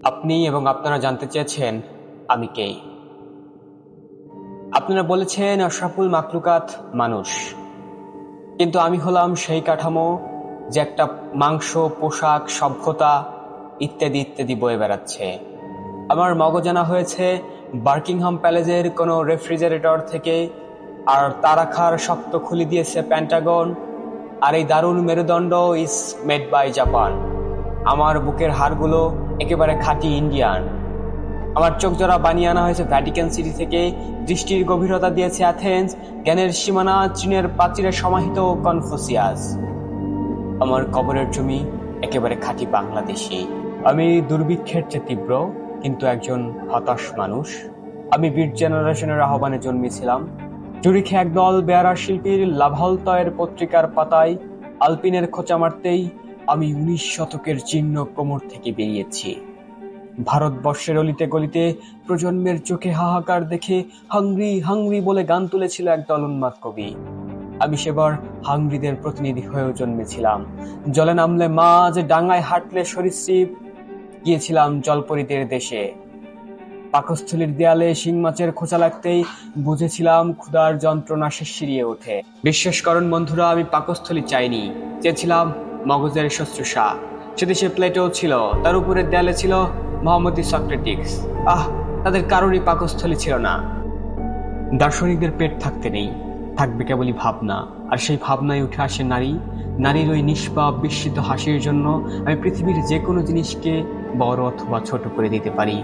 আপনি এবং আপনারা জানতে চেয়েছেন আমি কে। আপনারা বলেছেন আশরাফুল মাখলুকাত মানুষ, কিন্তু আমি হলাম সেই কাঠামো যে একটা মাংস, পোশাক, সভ্যতা ইত্যাদি ইত্যাদি বয়ে বেড়াচ্ছে। আমার মগজানা হয়েছে বার্কিংহাম প্যালেসের কোনো রেফ্রিজারেটর থেকে, আর তা রাখার শক্ত খুলি দিয়েছে প্যান্টাগন, আর এই দারুণ মেরুদণ্ড ইজ মেড বাই জাপান। আমার বুকের হাড়গুলো একেবারে খাঁটি ইন্ডিয়ান। আমার চোখ জোড়া বানিয়ে আনা হয়েছে ভ্যাটিকান সিটি থেকে, দৃষ্টির গভীরতা দিয়েছে অ্যাথেন্স, জ্ঞানের সীমানা চীনের প্রাচীরে সমাহিত কনফুসিয়াস। আমার কবরের জমি একেবারে খাঁটি বাংলাদেশি। আমি দুর্ভিক্ষের চেয়ে তীব্র কিন্তু একজন হতাশ মানুষ। আমি বিট জেনারেশনের আহ্বানে জন্মেছিলাম। জুরিখে একদল বেয়ারা শিল্পীর লাভালতয়ের পত্রিকার পাতায় আলপিনের খোঁচা মারতেই আমি 19 শতকের চিহ্ন কোমর থেকে বেরিয়েছি। ভারতবর্ষের অলিতে গলিতে প্রজন্মের চোখে হাহাকার দেখে হাংরি হাংরি বলে গান তুলেছিল একদল উন্মাদ কবি। আমি সেবার হাংরিদের প্রতিনিধি হয়েও জন্মেছিলাম। জলে নামলে মাছ, ডাঙায় হাঁটলে সরীসৃপ, গিয়েছিলাম জলপরীদের দেশে। পাকস্থলীর দেয়ালে শিং মাছের খোঁচা লাগতেই বুঝেছিলাম ক্ষুধার যন্ত্রণা শিরশিরিয়ে ওঠে। বিশ্বাস করুন বন্ধুরা, আমি পাকস্থলী চাইনি, চেয়েছিলাম মগজের শুশ্রূষা। সেদেশে প্লেটো ছিল, তার উপরের দেয়ালে ছিল মোহাম্মদী সক্রেটিক্স। তাদের কারোরই পাকস্থলী ছিল না। দার্শনিকদের পেট থাকতে নেই, থাকবে কেবলই ভাবনা, আর সেই ভাবনায় উঠে আসে নারী। নারীর ওই নিষ্পাপ বিস্মিত হাসির জন্য আমি পৃথিবীর যে কোনো জিনিসকে বড় অথবা ছোট করে দিতে পারি।